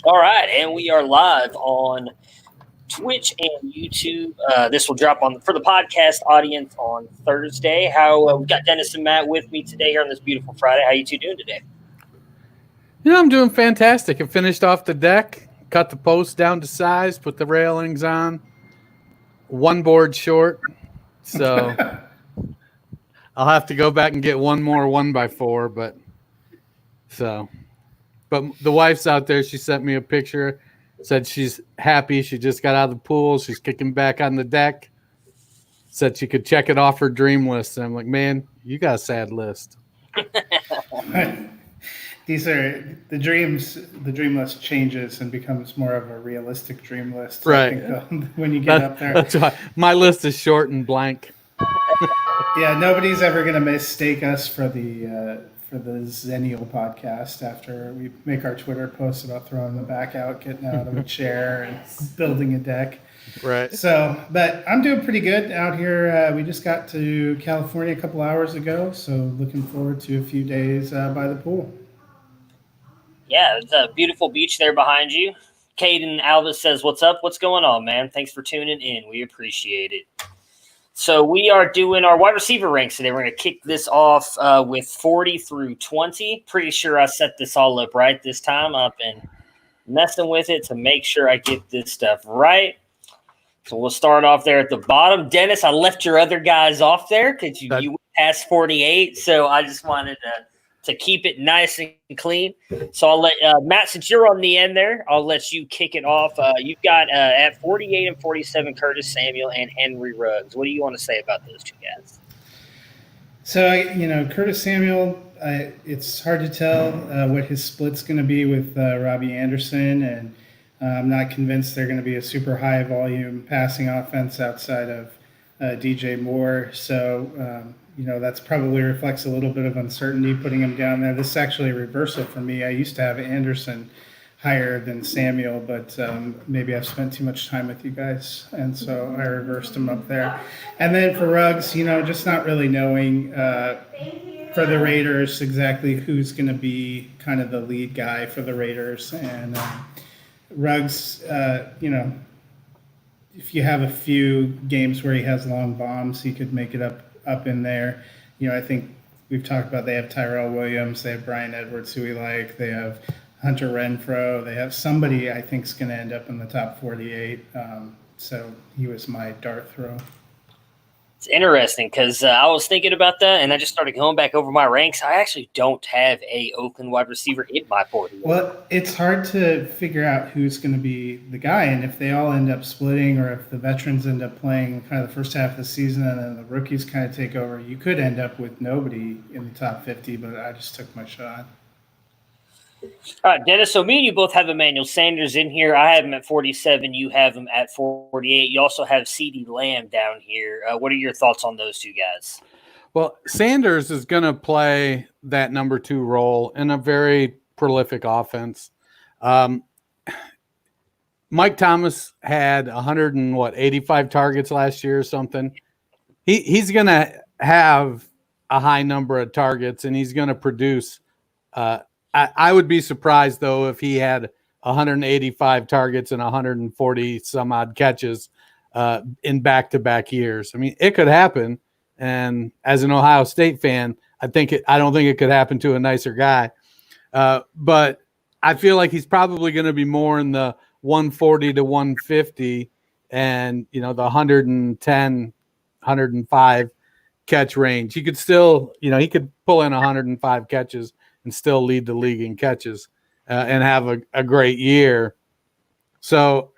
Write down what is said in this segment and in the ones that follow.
All right, and we are live on Twitch and YouTube. This will drop on for the podcast audience on Thursday. How we've got Dennis and Matt with me today here on this beautiful Friday. How you two doing today? I'm doing fantastic. I finished off the deck, cut the post down to size, put the railings on. One board short, so I'll have to go back and get one more 1x4. But the wife's out there. She sent me a picture. Said she's happy. She just got out of the pool. She's kicking back on the deck. Said she could check it off her dream list. And I'm like, man, you got a sad list. These are the dreams. The dream list changes and becomes more of a realistic dream list. Right. I think, when you get up there. That's why my list is short and blank. Yeah, nobody's ever going to mistake us for the Zennial podcast after we make our Twitter posts about throwing the back out, getting out of a chair, and building a deck. Right. So, but I'm doing pretty good out here. We just got to California a couple hours ago, so looking forward to a few days by the pool. Yeah, it's a beautiful beach there behind you. Caden Alvis says, "What's up? What's going on, man? Thanks for tuning in. We appreciate it." So we are doing our wide receiver ranks today. We're going to kick this off with 40 through 20. Pretty sure I set this all up right this time. I've been messing with it to make sure I get this stuff right. So we'll start off there at the bottom. Dennis, I left your other guys off there because you went past 48. So I just wanted to keep it nice and clean. So I'll let Matt, since you're on the end there, I'll let you kick it off. You've got at 48 and 47, Curtis Samuel and Henry Ruggs. What do you want to say about those two guys? So, Curtis Samuel, it's hard to tell what his split's going to be with Robbie Anderson, and I'm not convinced they're going to be a super high volume passing offense outside of DJ Moore. So, that's probably reflects a little bit of uncertainty putting him down there. This is actually a reversal for me. I used to have Anderson higher than Samuel, but maybe I've spent too much time with you guys, and so I reversed him up there. And then for Ruggs, just not really knowing for the Raiders exactly who's going to be kind of the lead guy for the Raiders. And Ruggs, if you have a few games where he has long bombs, he could make it up in there. I think we've talked about they have Tyrell Williams, they have Brian Edwards, who we like, they have Hunter Renfrow, they have somebody I think is going to end up in the top 48. So he was my dart throw. It's interesting because I was thinking about that, and I just started going back over my ranks. I actually don't have a Oakland wide receiver in my 40. Well, it's hard to figure out who's going to be the guy, and if they all end up splitting, or if the veterans end up playing kind of the first half of the season and then the rookies kind of take over, you could end up with nobody in the top 50, but I just took my shot. All right, Dennis, so me and you both have Emmanuel Sanders in here. I have him at 47. You have him at 48. You also have CeeDee Lamb down here. What are your thoughts on those two guys? Well, Sanders is going to play that number 2 role in a very prolific offense. Mike Thomas had 85 targets last year or something. He's going to have a high number of targets, and he's going to produce I would be surprised, though, if he had 185 targets and 140 some odd catches in back-to-back years. I mean, it could happen. And as an Ohio State fan, I don't think it could happen to a nicer guy. But I feel like he's probably going to be more in the 140 to 150 and, the 110, 105 catch range. He could still, he could pull in 105 catches and still lead the league in catches and have a great year. So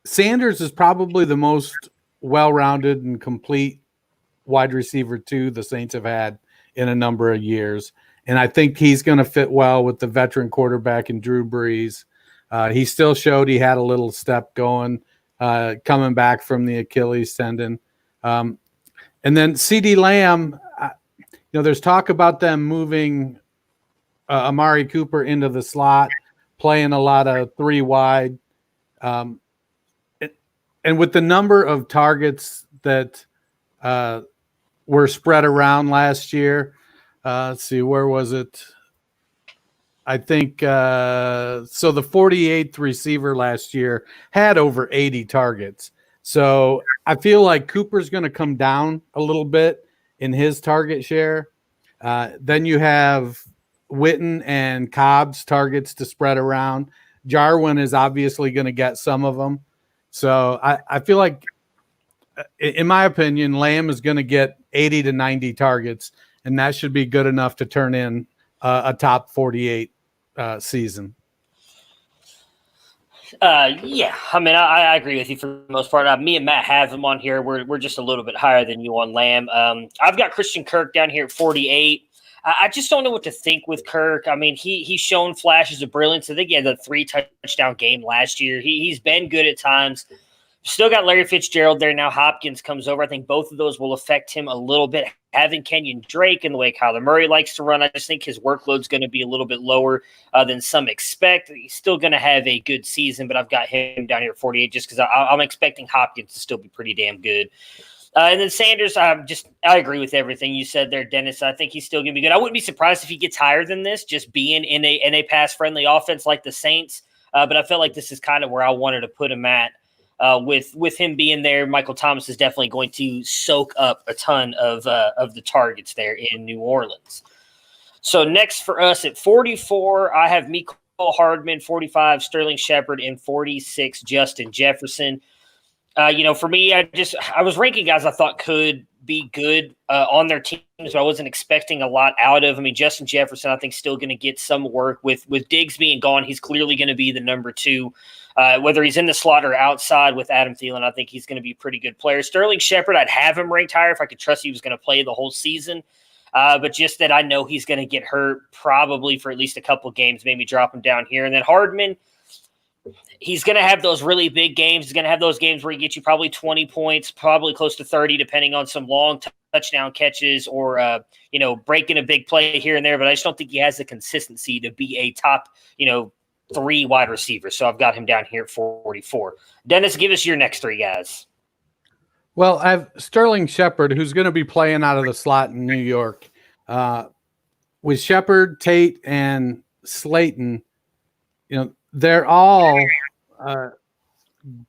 Sanders is probably the most well-rounded and complete wide receiver 2 the Saints have had in a number of years. And I think he's going to fit well with the veteran quarterback in Drew Brees. He still showed he had a little step going, coming back from the Achilles tendon. And then CeeDee Lamb, there's talk about them moving Amari Cooper into the slot, playing a lot of 3 wide. And with the number of targets that were spread around last year, let's see, where was it? I think so. The 48th receiver last year had over 80 targets. So I feel like Cooper's going to come down a little bit in his target share. Then you have Witten and Cobb's targets to spread around. Jarwin is obviously going to get some of them. So I feel like, in my opinion, Lamb is going to get 80 to 90 targets, and that should be good enough to turn in a top 48 season. Yeah, I mean, I agree with you for the most part. Me and Matt have him on here. We're just a little bit higher than you on Lamb. I've got Christian Kirk down here at 48. I just don't know what to think with Kirk. I mean, he's shown flashes of brilliance. I think he had a 3-touchdown game last year. He's been good at times. Still got Larry Fitzgerald there now. Hopkins comes over. I think both of those will affect him a little bit. Having Kenyon Drake and the way Kyler Murray likes to run, I just think his workload's going to be a little bit lower than some expect. He's still going to have a good season, but I've got him down here at 48 just because I'm expecting Hopkins to still be pretty damn good. And then Sanders, I agree with everything you said there, Dennis. I think he's still going to be good. I wouldn't be surprised if he gets higher than this, just being in a pass-friendly offense like the Saints. But I felt like this is kind of where I wanted to put him at. With him being there, Michael Thomas is definitely going to soak up a ton of the targets there in New Orleans. So next for us at 44, I have Mecole Hardman, 45, Sterling Shepard, and 46, Justin Jefferson. For me, I was ranking guys I thought could be good on their teams, but I wasn't expecting a lot out of. I mean, Justin Jefferson, I think, still going to get some work with Diggs being gone. He's clearly going to be the number 2. Whether he's in the slot or outside with Adam Thielen, I think he's going to be a pretty good player. Sterling Shepard, I'd have him ranked higher if I could trust he was going to play the whole season. But just that I know he's going to get hurt probably for at least a couple games, maybe drop him down here. And then Hardman, he's going to have those really big games. He's going to have those games where he gets you probably 20 points, probably close to 30, depending on some long touchdown catches or, breaking a big play here and there. But I just don't think he has the consistency to be a top, 3 wide receivers. So I've got him down here at 44. Dennis, give us your next 3 guys. Well, I have Sterling Shepard, who's going to be playing out of the slot in New York. With Shepard, Tate, and Slayton, they're all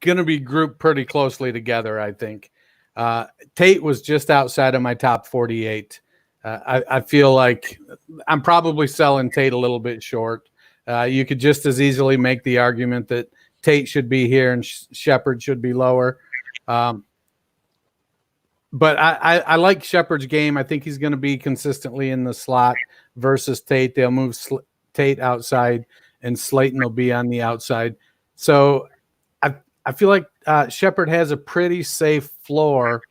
going to be grouped pretty closely together, I think. Tate was just outside of my top 48. I feel like I'm probably selling Tate a little bit short. You could just as easily make the argument that Tate should be here and Shepard should be lower. But I like Shepard's game. I think he's going to be consistently in the slot versus Tate. They'll move Tate outside and Slayton will be on the outside. So I feel like Shepard has a pretty safe floor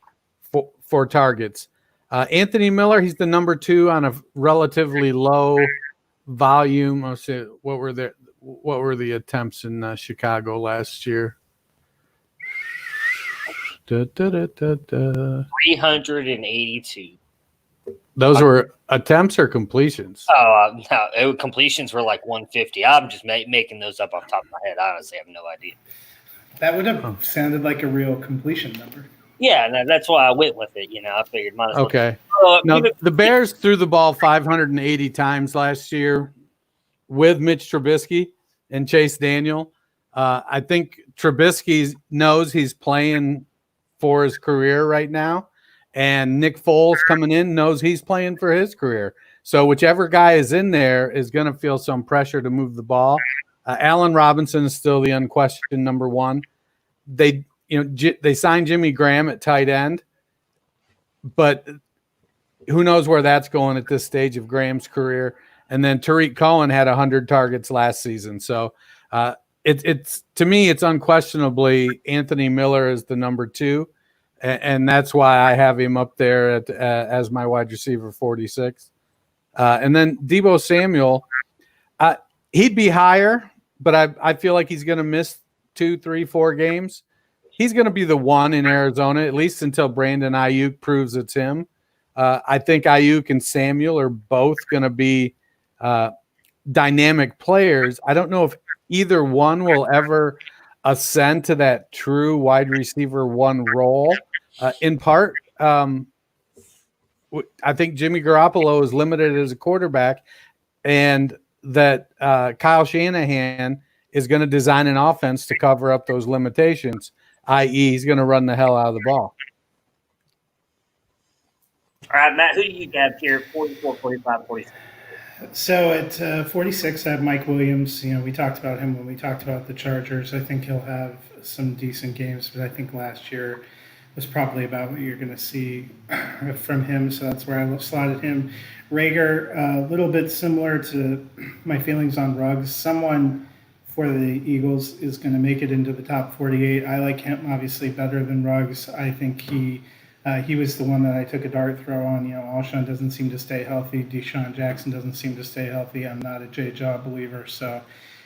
for targets. Anthony Miller, he's the number 2 on a relatively low volume. I'll say, what were the attempts in Chicago last year? 382. Those were attempts or completions? Oh, no, completions were like 150. I'm just making those up off the top of my head. I honestly have no idea. That would have sounded like a real completion number. Yeah, that's why I went with it. I figured might as well. Okay. Now, the Bears threw the ball 580 times last year with Mitch Trubisky and Chase Daniel. I think Trubisky knows he's playing for his career right now, and Nick Foles coming in knows he's playing for his career. So whichever guy is in there is going to feel some pressure to move the ball. Allen Robinson is still the unquestioned number 1. They signed Jimmy Graham at tight end, but who knows where that's going at this stage of Graham's career. And then Tariq Cohen had 100 targets last season. So it's to me, it's unquestionably Anthony Miller is the number 2. And that's why I have him up there as my wide receiver 46. And then Deebo Samuel, he'd be higher, but I feel like he's going to miss 2, 3, 4 games. He's going to be the 1 in Arizona, at least until Brandon Ayuk proves it's him. I think Ayuk and Samuel are both going to be dynamic players. I don't know if either one will ever ascend to that true wide receiver 1 role. In part, I think Jimmy Garoppolo is limited as a quarterback, and that Kyle Shanahan is going to design an offense to cover up those limitations, i.e., he's going to run the hell out of the ball. All right, Matt, who do you have here? 44, 45, 46. So at 46, I have Mike Williams. We talked about him when we talked about the Chargers. I think he'll have some decent games, but I think last year was probably about what you're going to see from him. So that's where I slotted him. Rager, a little bit similar to my feelings on Ruggs. Someone for the Eagles is going to make it into the top 48. I like him obviously better than Ruggs. I think he was the one that I took a dart throw on. Alshon doesn't seem to stay healthy. Deshaun Jackson doesn't seem to stay healthy. I'm not a Jay Jaw believer, so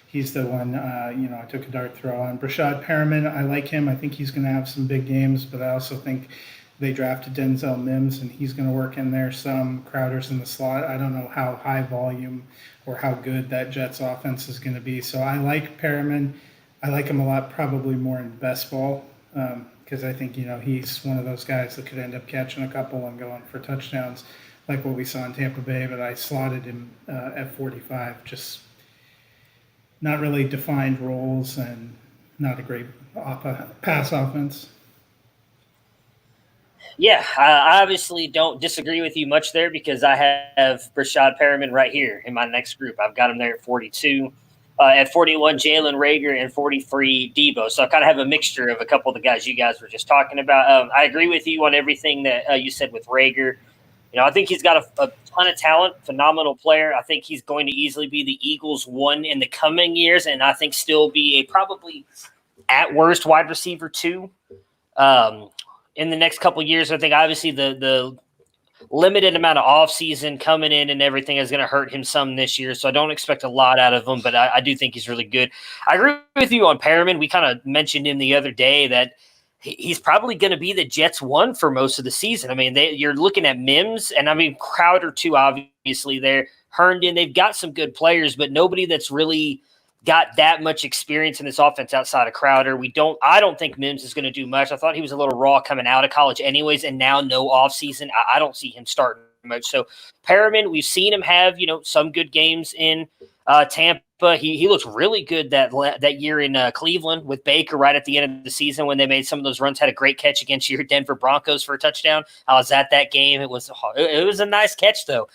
he's the one, I took a dart throw on. Brashad Perriman, I like him. I think he's going to have some big games, but I also think they drafted Denzel Mims, and he's going to work in there some. Crowder's in the slot. I don't know how high volume or how good that Jets offense is going to be. So I like Perriman. I like him a lot, probably more in best ball. Because I think, he's one of those guys that could end up catching a couple and going for touchdowns like what we saw in Tampa Bay, but I slotted him at 45, just not really defined roles and not a great pass offense. Yeah, I obviously don't disagree with you much there because I have Brashad Perriman right here in my next group. I've got him there at 42. At 41, Jalen Rager, and 43, Debo. So I kind of have a mixture of a couple of the guys you guys were just talking about. I agree with you on everything that you said with Rager. I think he's got a ton of talent, phenomenal player. I think he's going to easily be the Eagles' one in the coming years, and I think still be a probably at worst wide receiver 2 in the next couple of years. I think obviously the limited amount of offseason coming in and everything is going to hurt him some this year. So I don't expect a lot out of him, but I do think he's really good. I agree with you on Perriman. We kind of mentioned him the other day that he's probably going to be the Jets 1 for most of the season. I mean, you're looking at Mims and Crowder too, obviously there. Herndon, they've got some good players, but nobody that's really got that much experience in this offense outside of Crowder. I don't think Mims is going to do much. I thought he was a little raw coming out of college anyways, and now no offseason. I don't see him starting much. So Perriman, we've seen him have, some good games in Tampa. He looks really good that year in Cleveland with Baker right at the end of the season when they made some of those runs, had a great catch against your Denver Broncos for a touchdown. I was at that game. It was a nice catch, though.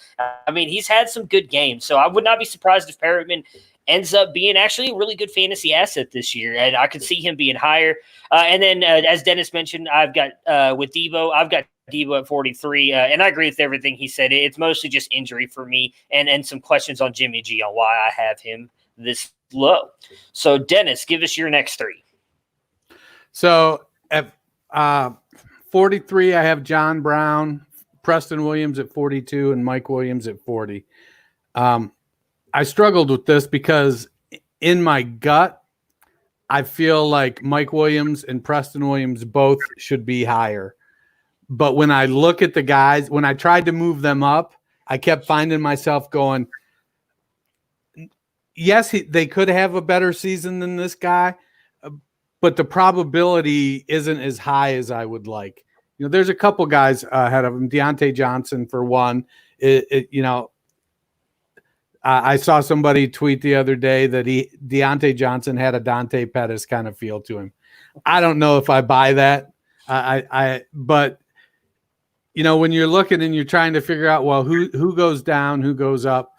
He's had some good games. So I would not be surprised if Perriman ends up being actually a really good fantasy asset this year, and I could see him being higher. And then, as Dennis mentioned, I've got with Debo, I've got Debo at 43, and I agree with everything he said. It's mostly just injury for me, and some questions on Jimmy G on why I have him this low. So, Dennis, give us your next 3. So, at 43, I have John Brown, Preston Williams at 42, and Mike Williams at 40. I struggled with this because in my gut, I feel like Mike Williams and Preston Williams both should be higher. But when I look at the guys, when I tried to move them up, I kept finding myself going, yes, they could have a better season than this guy, but the probability isn't as high as I would like. There's a couple guys ahead of him. Deontay Johnson, for one, I saw somebody tweet the other day that Deontay Johnson had a Dante Pettis kind of feel to him. I don't know if I buy that. But when you're looking and you're trying to figure out, well, who goes down, who goes up.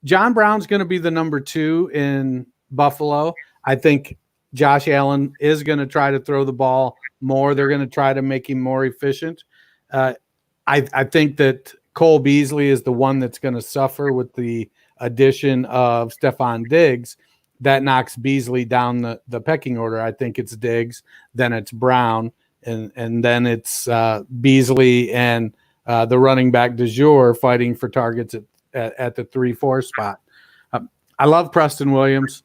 John Brown's going to be the number 2 in Buffalo. I think Josh Allen is going to try to throw the ball more. They're going to try to make him more efficient. I think that Cole Beasley is the one that's going to suffer with the addition of Stephon Diggs. That knocks Beasley down the pecking order. I think it's Diggs, then it's Brown, and then it's Beasley and the running back du jour fighting for targets at the 3-4 spot. I love Preston Williams.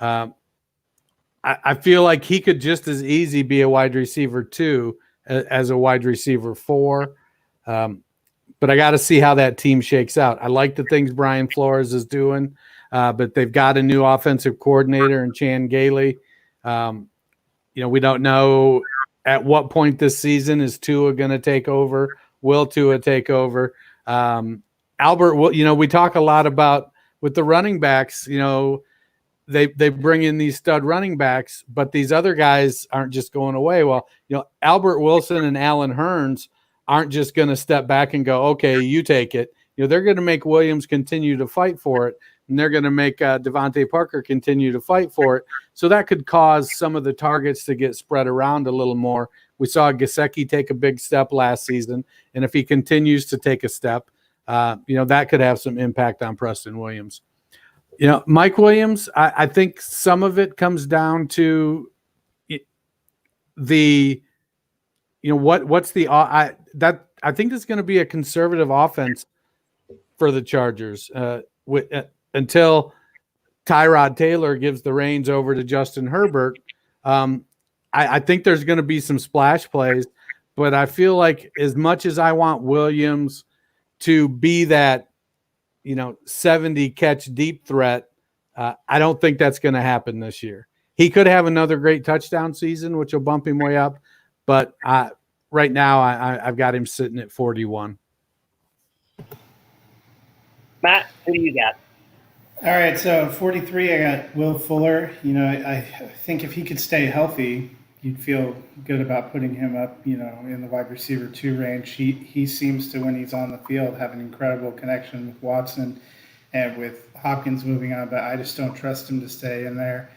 I feel like he could just as easy be a wide receiver 2 as a wide receiver 4. But I got to see how that team shakes out. I like the things Brian Flores is doing, but they've got a new offensive coordinator in Chan Gailey. We don't know at what point this season is Tua going to take over. Will Tua take over? Albert, we talk a lot about with the running backs, they bring in these stud running backs, but these other guys aren't just going away. Well, Albert Wilson and Allen Hurns aren't just going to step back and go, okay, you take it. They're going to make Williams continue to fight for it, and they're going to make Devontae Parker continue to fight for it. So that could cause some of the targets to get spread around a little more. We saw Gesicki take a big step last season, and if he continues to take a step, that could have some impact on Preston Williams. Mike Williams, I think some of it comes down to I think it's going to be a conservative offense for the Chargers until Tyrod Taylor gives the reins over to Justin Herbert. I think there's going to be some splash plays, but I feel like as much as I want Williams to be that 70 catch deep threat, I don't think that's going to happen this year. He could have another great touchdown season, which will bump him way up, but right now I've got him sitting at 41. Matt, who do you got? All right, so 43, I got Will Fuller. I think if he could stay healthy, you'd feel good about putting him up, in the wide receiver 2 range. He seems to, when he's on the field, have an incredible connection with Watson and with Hopkins moving on, but I just don't trust him to stay in there.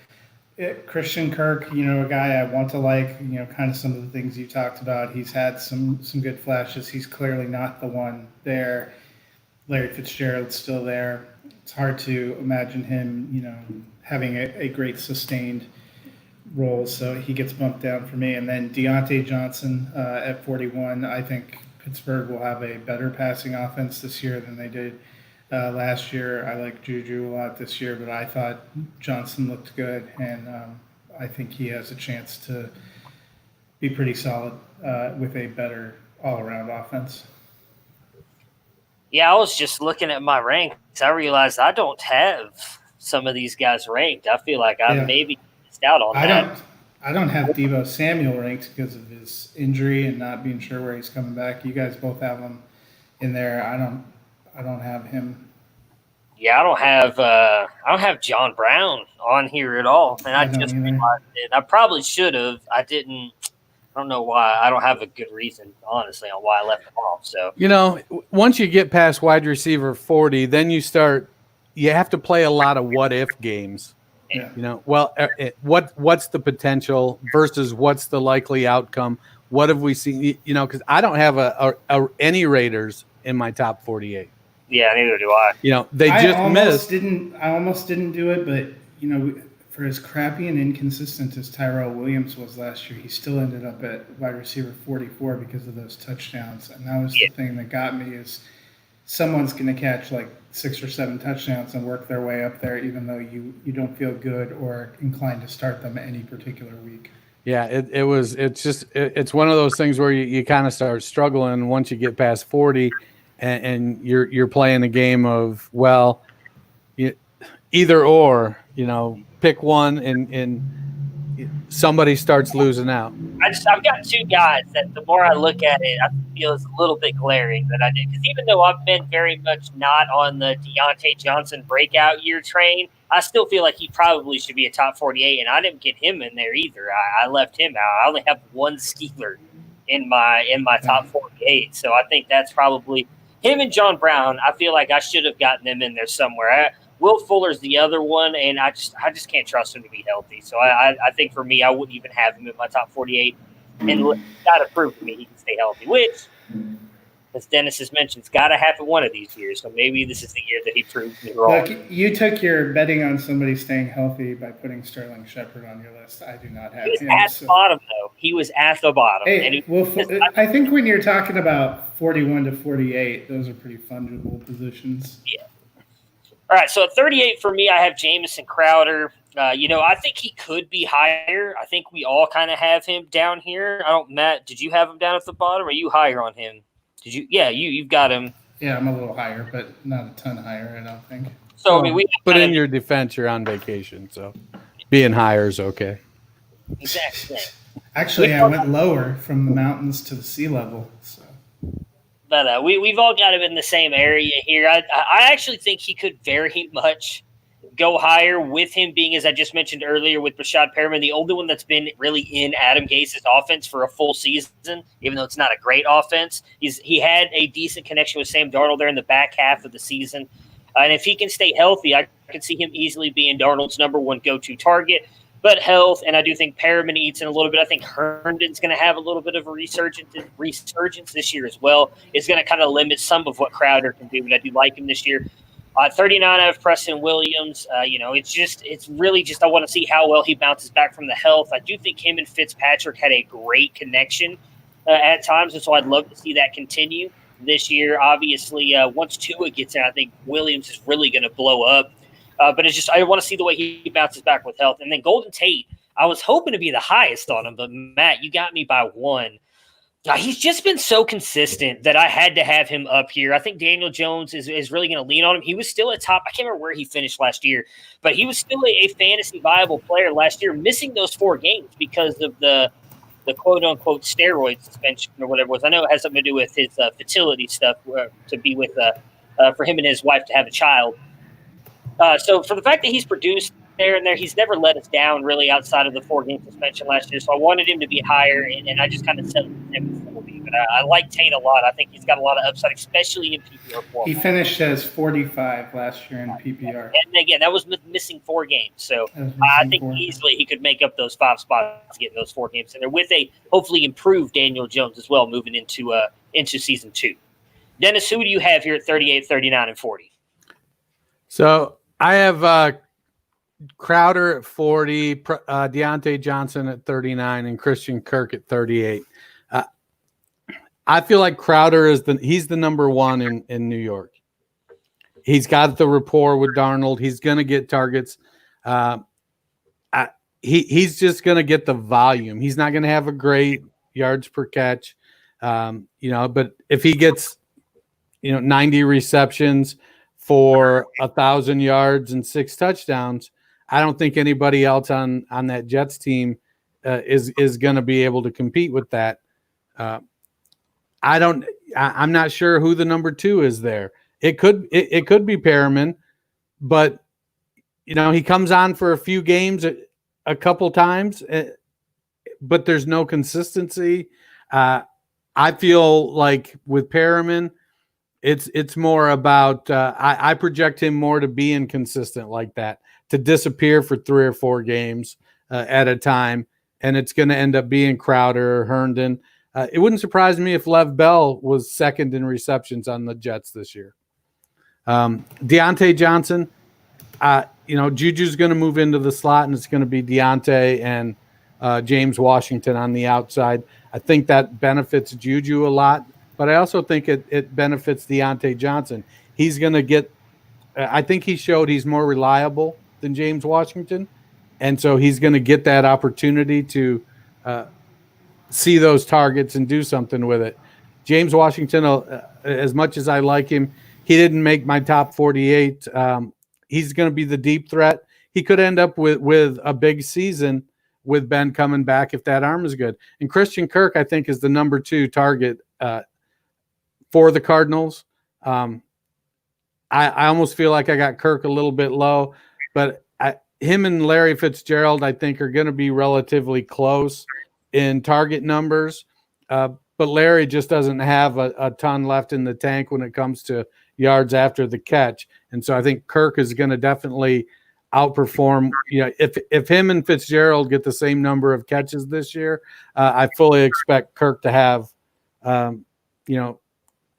Christian Kirk, a guy I want to like, kind of some of the things you talked about. He's had some good flashes. He's clearly not the one there. Larry Fitzgerald's still there. It's hard to imagine him, having a great sustained role, so he gets bumped down for me. And then Deontay Johnson at 41. I think Pittsburgh will have a better passing offense this year than they did last year. I like Juju a lot this year, but I thought Johnson looked good, and I think he has a chance to be pretty solid with a better all-around offense. Yeah, I was just looking at my ranks. I realized I don't have some of these guys ranked. I feel like I maybe missed out on that. I don't have Deebo Samuel ranked because of his injury and not being sure where he's coming back. You guys both have him in there. I don't have him. Yeah, I don't have John Brown on here at all, and I just realized it. I probably should have. I didn't. I don't know why. I don't have a good reason, honestly, on why I left him off. So once you get past wide receiver 40, then you have to play a lot of what if games. Yeah. What's the potential versus what's the likely outcome? What have we seen? Because I don't have any Raiders in my top 48. Yeah, neither do I. They just missed. I almost didn't do it, but for as crappy and inconsistent as Tyrell Williams was last year, he still ended up at wide receiver 44 because of those touchdowns. And that was the thing that got me is someone's going to catch like 6 or 7 touchdowns and work their way up there, even though you don't feel good or inclined to start them any particular week. Yeah, it's one of those things where you kind of start struggling once you get past 40 and you're playing a game of, either or, pick one and somebody starts losing out. I've got 2 guys that the more I look at it, I feel it's a little bit glaring that I did. Because even though I've been very much not on the Deontay Johnson breakout year train, I still feel like he probably should be a top 48, and I didn't get him in there either. I left him out. I only have one Steeler in my top 48, so I think that's probably him and John Brown. I feel like I should have gotten them in there somewhere. Will Fuller's the other one, and I just can't trust him to be healthy. So I think for me, I wouldn't even have him in my top 48. And got to prove to me he can stay healthy, which, as Dennis has mentioned, it's got to happen one of these years. So maybe this is the year that he proves me wrong. Look, you took your betting on somebody staying healthy by putting Sterling Shepard on your list. I do not have him. He was at the bottom, though. He was at the bottom. Hey, I think when you're talking about 41 to 48, those are pretty fungible positions. Yeah. All right, so at 38 for me, I have Jamison Crowder. I think he could be higher. I think we all kind of have him down here. Matt, did you have him down at the bottom, or are you higher on him? Did you? Yeah, you've got him. Yeah, I'm a little higher, but not a ton higher, I don't think. So, but in your defense, you're on vacation, so being higher is okay. Exactly. Actually, I went lower from the mountains to the sea level. So. But we've all got him in the same area here. I actually think he could very much go higher with him being, as I just mentioned earlier, with Rashad Perriman, the only one that's been really in Adam Gase's offense for a full season, even though it's not a great offense. He had a decent connection with Sam Darnold there in the back half of the season. And if he can stay healthy, I could see him easily being Darnold's number one go-to target. But health, and I do think Perriman eats in a little bit. I think Herndon's going to have a little bit of a resurgence this year as well. It's going to kind of limit some of what Crowder can do, but I do like him this year. 39 out of Preston Williams. It's really just I want to see how well he bounces back from the health. I do think him and Fitzpatrick had a great connection at times, and so I'd love to see that continue this year. Obviously, once Tua gets in, I think Williams is really going to blow up. But it's just I want to see the way he bounces back with health. And then Golden Tate, I was hoping to be the highest on him, but Matt, you got me by one. He's just been so consistent that I had to have him up here. I think Daniel Jones is really going to lean on him. He was still at top. I can't remember where he finished last year, but he was still a fantasy viable player last year, missing those 4 games because of the quote-unquote steroid suspension or whatever it was. I know it has something to do with his fertility stuff to be with for him and his wife to have a child. So for the fact that he's produced there and there, he's never let us down really outside of the 4-game suspension last year. So I wanted him to be higher, and I just kind of settled with him at 40. But I like Tate a lot. I think he's got a lot of upside, especially in PPR format. He finished as 45 last year in PPR. And again, that was missing 4 games. So I think easily he could make up those 5 spots, getting those 4 games in there with a hopefully improved Daniel Jones as well moving into season 2. Dennis, who do you have here at 38, 39, and 40? So I have Crowder at 40, Deontay Johnson at 39, and Christian Kirk at 38. I feel like Crowder he's the number one in New York. He's got the rapport with Darnold. He's going to get targets. He's just going to get the volume. He's not going to have a great yards per catch, but if he gets 90 receptions for 1,000 yards and 6 touchdowns, I don't think anybody else on that Jets team is going to be able to compete with that. I'm not sure who the number 2 is there. It could be Perriman, but he comes on for a few games a couple times, but there's no consistency. I feel like with Perriman, it's more about I project him more to be inconsistent like that, to disappear for 3 or 4 games at a time, and it's going to end up being Crowder or Herndon. It wouldn't surprise me if Lev Bell was second in receptions on the Jets this year. Deontay Johnson, Juju's going to move into the slot, and it's going to be Deontay and James Washington on the outside. I think that benefits Juju a lot, but I also think it benefits Deontay Johnson. He's going to get I think he showed he's more reliable than James Washington, and so he's going to get that opportunity to see those targets and do something with it. James Washington, as much as I like him, he didn't make my top 48. He's going to be the deep threat. He could end up with a big season with Ben coming back if that arm is good. And Christian Kirk, I think, is the number 2 target for the Cardinals. I almost feel like I got Kirk a little bit low, but him and Larry Fitzgerald, I think, are going to be relatively close in target numbers. But Larry just doesn't have a ton left in the tank when it comes to yards after the catch. And so I think Kirk is going to definitely outperform. If him and Fitzgerald get the same number of catches this year, I fully expect Kirk to have,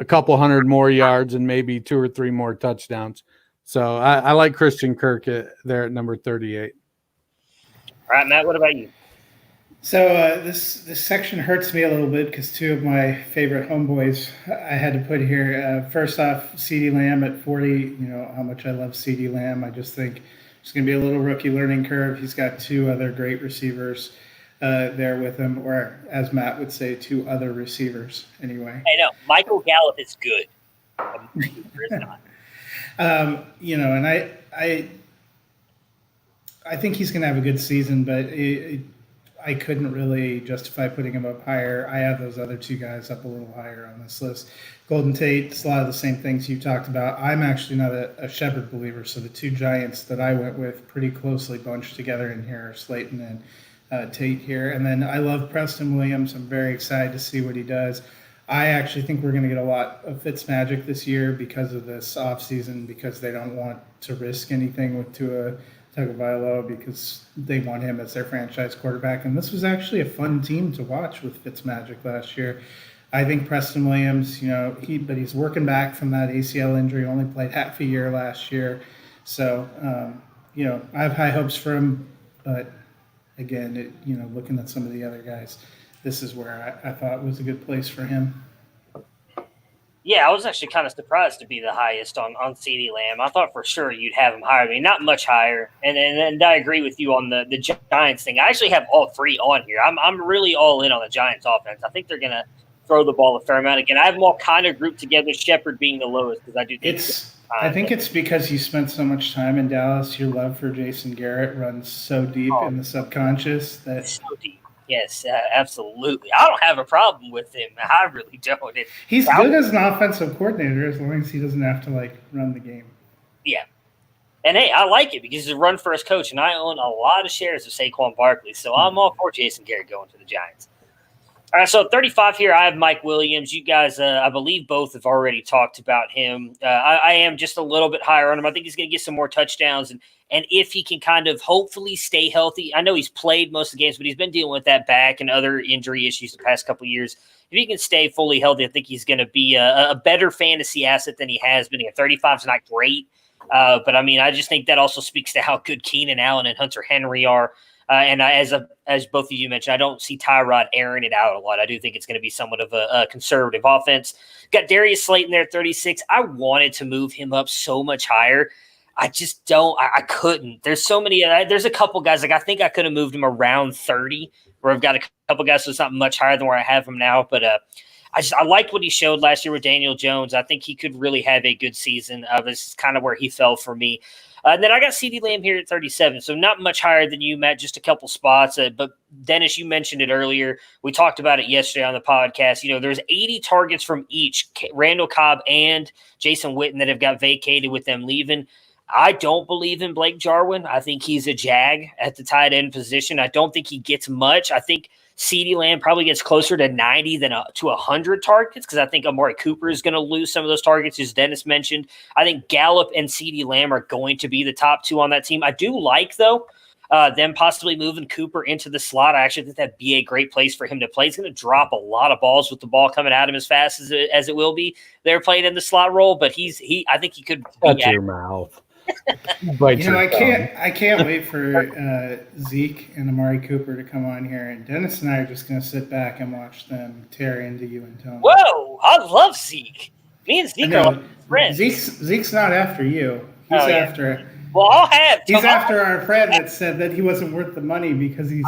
a couple hundred more yards and maybe 2 or 3 more touchdowns. So I like Christian Kirk there at number 38. All right, Matt, what about you? So this section hurts me a little bit because 2 of my favorite homeboys I had to put here. First off, CeeDee Lamb at 40. You know how much I love CeeDee Lamb. I just think it's going to be a little rookie learning curve. He's got 2 other great receivers there with him, or as Matt would say, 2 other receivers anyway. I know. Michael Gallup is good. Is not. And I think he's going to have a good season, but I couldn't really justify putting him up higher. I have those other two guys up a little higher on this list. Golden Tate, it's a lot of the same things you talked about. I'm actually not a Shepard believer, so the two Giants that I went with pretty closely bunched together in here are Slayton and Tate here. And then I love Preston Williams. I'm very excited to see what he does. I actually think we're going to get a lot of Fitzmagic this year because of this offseason, because they don't want to risk anything with Tua Tagovailoa because they want him as their franchise quarterback. And this was actually a fun team to watch with Fitzmagic last year. I think Preston Williams, but he's working back from that ACL injury, only played half a year last year. So, I have high hopes for him. But again, looking at some of the other guys, this is where I thought was a good place for him. Yeah, I was actually kind of surprised to be the highest on CeeDee Lamb. I thought for sure you'd have him higher. I mean, not much higher. And I agree with you on the Giants thing. I actually have all three on here. I'm really all in on the Giants offense. I think they're going to throw the ball a fair amount. Again, I have them all kind of grouped together, Shepard being the lowest because I do think I think it's because you spent so much time in Dallas. Your love for Jason Garrett runs so deep in the subconscious that so deep. Yes, absolutely. I don't have a problem with him. I really don't. He's good as an offensive coordinator as long as he doesn't have to run the game. Yeah. And hey, I like it because he's a run first coach, and I own a lot of shares of Saquon Barkley. So I'm all for Jason Garrett going to the Giants. All right, so 35 here, I have Mike Williams. You guys, I believe both have already talked about him. I am just a little bit higher on him. I think he's going to get some more touchdowns. And if he can kind of hopefully stay healthy, I know he's played most of the games, but he's been dealing with that back and other injury issues the past couple of years. If he can stay fully healthy, I think he's going to be a better fantasy asset than he has been. 35 is not great, but I mean, I just think that also speaks to how good Keenan Allen and Hunter Henry are. And as both of you mentioned, I don't see Tyrod airing it out a lot. I do think it's going to be somewhat of a conservative offense. Got Darius Slayton there at 36. I wanted to move him up so much higher. I just don't. I couldn't. There's so many. There's a couple guys. I think I could have moved him around 30, where I've got a couple guys, so it's not much higher than where I have him now. But I liked what he showed last year with Daniel Jones. I think he could really have a good season. This is kind of where he fell for me. And then I got CeeDee Lamb here at 37, so not much higher than you, Matt, just a couple spots. But Dennis, you mentioned it earlier. We talked about it yesterday on the podcast. There's 80 targets from each, Randall Cobb and Jason Witten, that have got vacated with them leaving. I don't believe in Blake Jarwin. I think he's a jag at the tight end position. I don't think he gets much. I think CeeDee Lamb probably gets closer to 90 than to 100 targets because I think Amari Cooper is going to lose some of those targets, as Dennis mentioned. I think Gallup and CeeDee Lamb are going to be the top two on that team. I do like, though, them possibly moving Cooper into the slot. I actually think that'd be a great place for him to play. He's going to drop a lot of balls with the ball coming at him as fast as it will be. They're playing in the slot role, but I think he could. Shut your mouth. I can't wait for Zeke and Amari Cooper to come on here, and Dennis and I are just going to sit back and watch them tear into you and Tony. Whoa, I love Zeke. Me and Zeke are friends. Zeke's not after you. He's after. Well, I'll have. He's after our friend that said that he wasn't worth the money because he's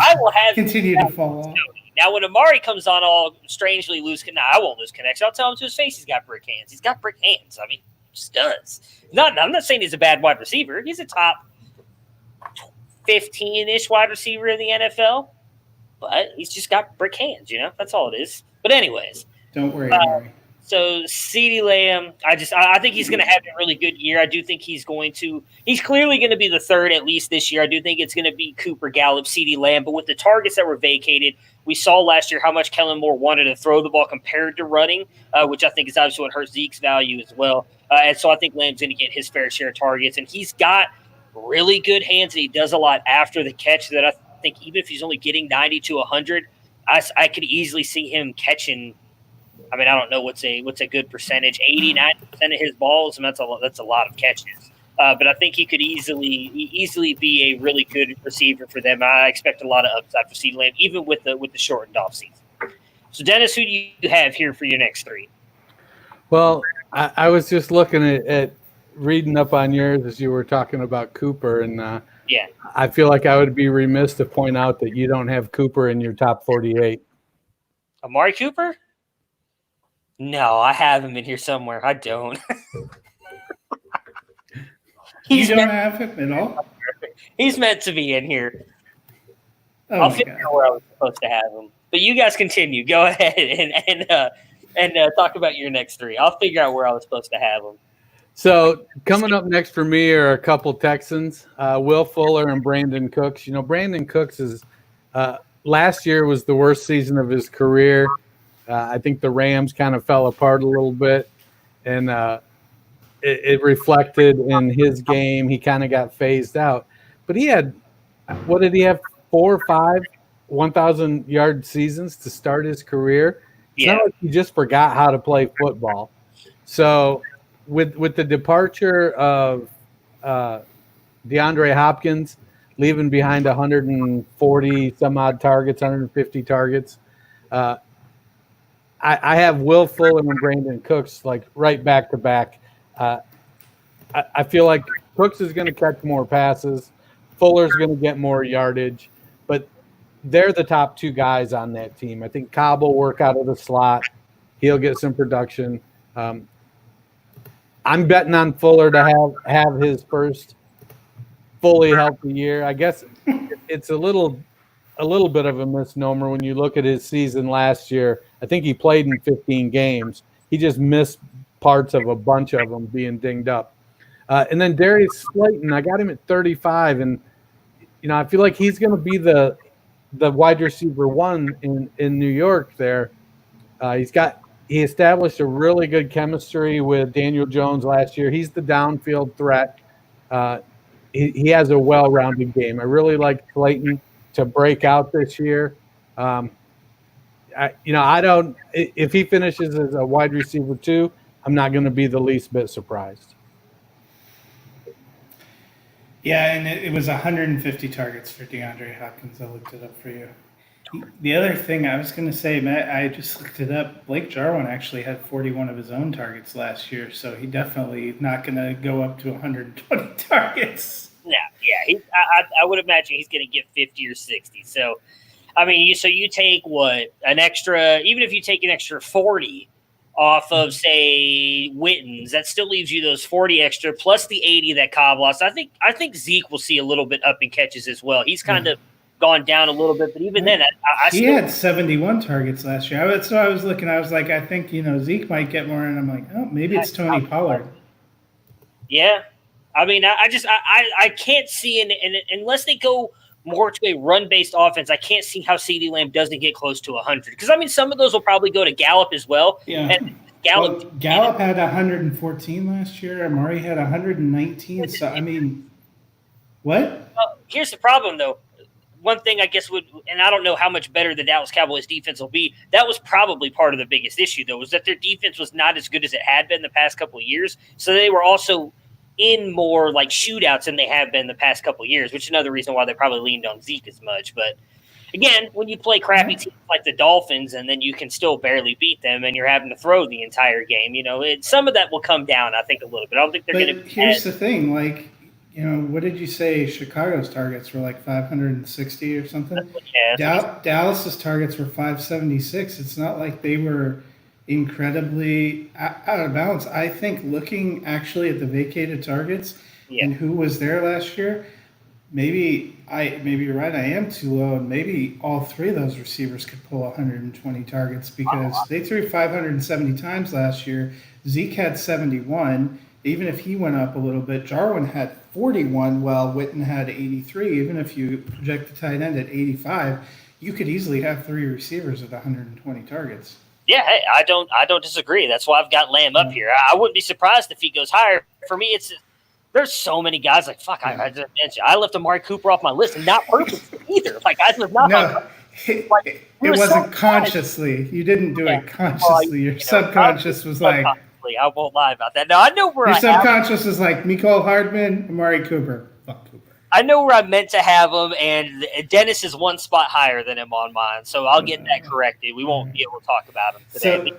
continued to fall off. Now, when Amari comes on all strangely loose, I won't lose connection. I'll tell him to his face he's got brick hands. He's got brick hands. I mean, just does. I'm not saying he's a bad wide receiver. He's a top 15-ish wide receiver in the NFL, but he's just got brick hands, That's all it is. But anyways. Don't worry, Amari. So CeeDee Lamb, I think he's going to have a really good year. I do think he's clearly going to be the third at least this year. I do think it's going to be Cooper, Gallup, CeeDee Lamb. But with the targets that were vacated, we saw last year how much Kellen Moore wanted to throw the ball compared to running, which I think is obviously what hurts Zeke's value as well. And so I think Lamb's going to get his fair share of targets. And he's got really good hands, and he does a lot after the catch that I think even if he's only getting 90 to 100, I could easily see him catching – I mean, I don't know what's a good percentage. 89% of his balls, and that's a lot of catches. But I think he could easily be a really good receiver for them. I expect a lot of upside for CeeDee Lamb, even with the shortened off season. So, Dennis, who do you have here for your next three? Well, I was just looking at reading up on yours as you were talking about Cooper, and yeah, I feel like I would be remiss to point out that you don't have Cooper in your top 48. Amari Cooper? No, I have him in here somewhere. I don't. You don't have him at all? He's meant to be in here. Oh I'll my figure God. out where I was supposed to have him. But you guys continue. Go ahead and talk about your next three. I'll figure out where I was supposed to have them. So coming up next for me are a couple Texans, Will Fuller and Brandon Cooks. Brandon Cooks is last year was the worst season of his career. I think the Rams kind of fell apart a little bit, and it reflected in his game. He kind of got phased out, but he had, what did he have? 4 or 5 1,000-yard seasons to start his career. It's not like he just forgot how to play football. So with the departure of DeAndre Hopkins, leaving behind 140 some odd targets, 150 targets, I have Will Fuller and Brandon Cooks like right back to back. I feel like Cooks is going to catch more passes. Fuller's going to get more yardage, but they're the top two guys on that team. I think Cobb will work out of the slot. He'll get some production. I'm betting on Fuller to have his first fully healthy year. I guess it's a little bit of a misnomer when you look at his season last year. I think he played in 15 games. He just missed parts of a bunch of them being dinged up. And then Darius Slayton, I got him at 35, and I feel like he's going to be the wide receiver one in New York. There, he established a really good chemistry with Daniel Jones last year. He's the downfield threat. He has a well-rounded game. I really like Slayton to break out this year. I don't. If he finishes as a wide receiver 2, I'm not going to be the least bit surprised. Yeah, and it was 150 targets for DeAndre Hopkins. I looked it up for you. The other thing I was going to say, Matt, I just looked it up. Blake Jarwin actually had 41 of his own targets last year, so he definitely not going to go up to 120 targets. Yeah. I would imagine he's going to get 50 or 60. So, I mean, you take an extra, even if you take an extra 40 off of, say, Witten's, that still leaves you those 40 extra plus the 80 that Cobb lost. I think Zeke will see a little bit up in catches as well. He's kind of gone down a little bit, but even then, he had 71 targets last year. So I was looking. I was like, I think Zeke might get more, and I'm like, oh, maybe it's Tony Pollard. Yeah, I mean, I can't see unless they go more to a run-based offense. I can't see how CeeDee Lamb doesn't get close to 100 because I mean some of those will probably go to Gallup as well. Yeah, and Gallup had 114 last year. Amari had 119. So I mean, what? Here's the problem though. One thing I guess and I don't know how much better the Dallas Cowboys defense will be. That was probably part of the biggest issue though, was that their defense was not as good as it had been the past couple of years. So they were also in more like shootouts than they have been the past couple of years, which is another reason why they probably leaned on Zeke as much. But again, when you play crappy teams like the Dolphins and then you can still barely beat them and you're having to throw the entire game, some of that will come down, I think, a little bit. I don't think they're going to. Here's the thing, like, what did you say? Chicago's targets were like 560 or something. Yeah, Dallas's targets were 576. It's not like they were incredibly out of balance. I think looking actually at the vacated targets and who was there last year, maybe you're right. I am too low, and maybe all three of those receivers could pull 120 targets because they threw 570 times last year. Zeke had 71. Even if he went up a little bit, Jarwin had 41, while Witten had 83. Even if you project the tight end at 85, you could easily have three receivers with 120 targets. Yeah, hey, I don't disagree. That's why I've got Lamb up here. I wouldn't be surprised if he goes higher. For me, there's so many guys like fuck. I left Amari Cooper off my list, and not purposely either. Like I was not. No, it wasn't consciously. You didn't do it consciously. Your subconscious was like. I won't lie about that. No, I know where your subconscious was like Mecole Hardman, Amari Cooper. Fuck Cooper. I know where I meant to have him, and Dennis is one spot higher than him on mine, so I'll get that corrected. We won't be able to talk about him today. So,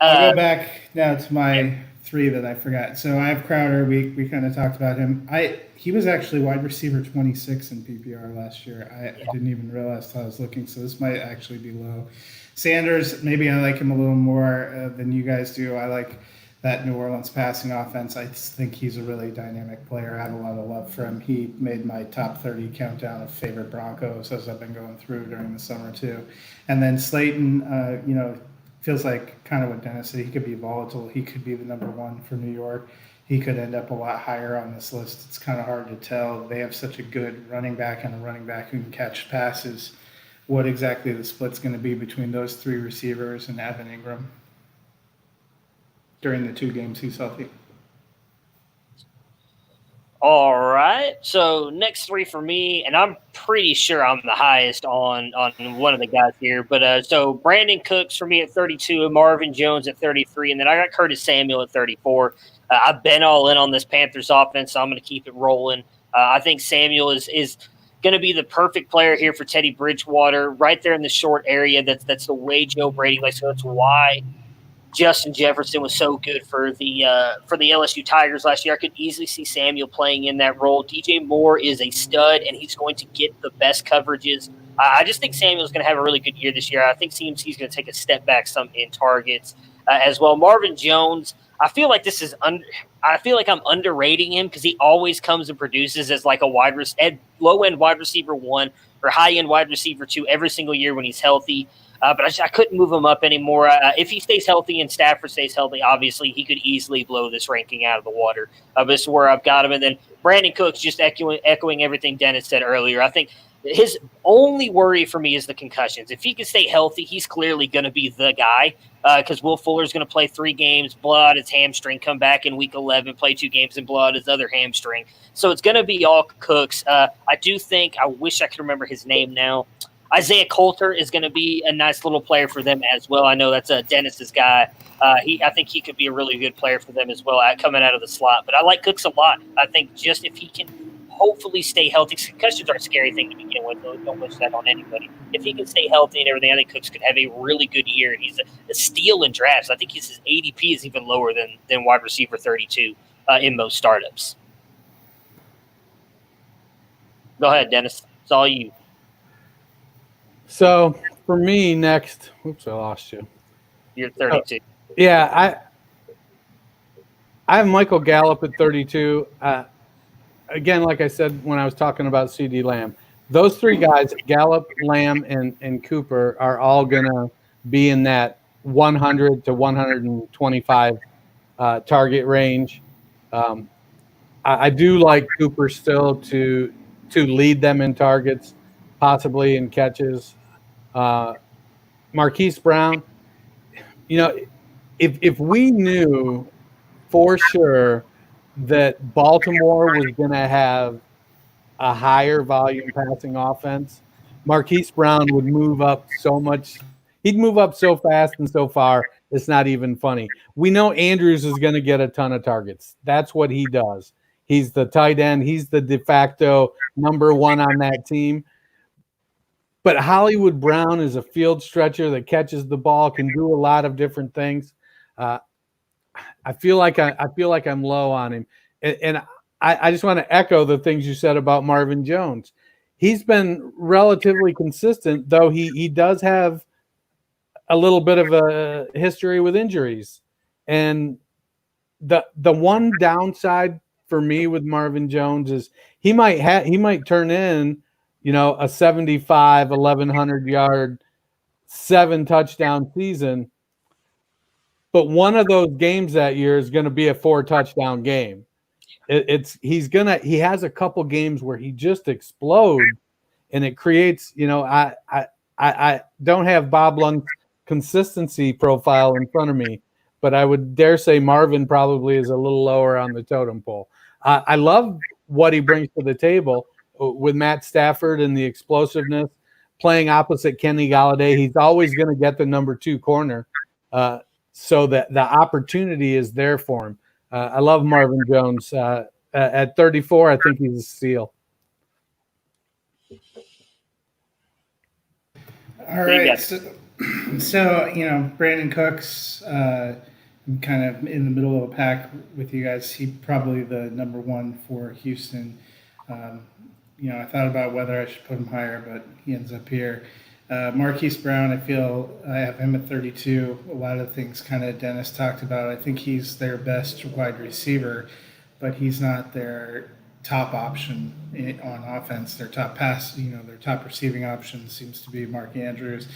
I'll go back now to my three that I forgot. So I have Crowder. We kind of talked about him. He was actually wide receiver 26 in PPR last year. I didn't even realize till I was looking, so this might actually be low. Sanders, maybe I like him a little more than you guys do. I like that New Orleans passing offense. I think he's a really dynamic player. I have a lot of love for him. He made my top 30 countdown of favorite Broncos as I've been going through during the summer too. And then Slayton, feels like kind of what Dennis said. He could be volatile. He could be the number one for New York. He could end up a lot higher on this list. It's kind of hard to tell. They have such a good running back and a running back who can catch passes. What exactly the split's going to be between those three receivers and Evan Ingram during the 2 games he's healthy. All right. So next 3 for me, and I'm pretty sure I'm the highest on one of the guys here. But so Brandon Cooks for me at 32, Marvin Jones at 33, and then I got Curtis Samuel at 34. I've been all in on this Panthers offense, so I'm going to keep it rolling. I think Samuel is going to be the perfect player here for Teddy Bridgewater, right there in the short area. That's the way Joe Brady likes. So that's why Justin Jefferson was so good for the LSU Tigers last year. I could easily see Samuel playing in that role. DJ Moore is a stud, and he's going to get the best coverages. I just think Samuel's going to have a really good year this year. I think CMC is going to take a step back some in targets as well. Marvin Jones, I feel like I'm underrating him because he always comes and produces as like a low end wide receiver 1 or high end wide receiver 2 every single year when he's healthy. But I couldn't move him up anymore. If he stays healthy and Stafford stays healthy, obviously he could easily blow this ranking out of the water. But this is where I've got him. And then Brandon Cooks, just echoing everything Dennis said earlier. I think his only worry for me is the concussions. If he can stay healthy, he's clearly going to be the guy because Will Fuller's going to play 3 games, blow out his hamstring, come back in week 11, play 2 games and blow out his other hamstring. So it's going to be all Cooks. I wish I could remember his name now. Isaiah Coulter is going to be a nice little player for them as well. I know that's Dennis's guy. I think he could be a really good player for them as well coming out of the slot. But I like Cooks a lot. I think just if he can hopefully stay healthy, concussions are a scary thing to begin with. Don't wish that on anybody. If he can stay healthy and everything, I think Cooks could have a really good year. And he's a steal in drafts. I think his ADP is even lower than wide receiver 32 in most startups. Go ahead, Dennis. It's all you. So for me next, oops, I lost you. You're 32. Yeah, I have Michael Gallup at 32. Again, like I said when I was talking about CeeDee Lamb, those 3 guys, Gallup, Lamb, and Cooper, are all going to be in that 100 to 125 target range. I do like Cooper still to lead them in targets, possibly in catches. Marquise Brown, if we knew for sure that Baltimore was going to have a higher volume passing offense, Marquise Brown would move up so much. He'd move up so fast and so far, it's not even funny. We know Andrews is going to get a ton of targets. That's what he does. He's the tight end. He's the de facto number 1 on that team. But Hollywood Brown is a field stretcher that catches the ball, can do a lot of different things. I feel like I'm low on him, and I just want to echo the things you said about Marvin Jones. He's been relatively consistent, though he does have a little bit of a history with injuries. And the one downside for me with Marvin Jones is he might turn in a 75, 1,100 yard, 7 touchdown season. But one of those games that year is going to be a 4 touchdown game. He has a couple games where he just explodes, and it creates, I don't have Bob Lung's consistency profile in front of me, but I would dare say Marvin probably is a little lower on the totem pole. I love what he brings to the table with Matt Stafford and the explosiveness, playing opposite Kenny Golladay. He's always going to get the number 2 corner, so that the opportunity is there for him. I love Marvin Jones. At 34, I think he's a steal. All right. So Brandon Cooks, I'm kind of in the middle of a pack with you guys. He's probably the number 1 for Houston. I thought about whether I should put him higher, but he ends up here. Marquise Brown, I feel I have him at 32. A lot of things kind of Dennis talked about. I think he's their best wide receiver, but he's not their top option on offense. Their top their top receiving option seems to be Mark Andrews.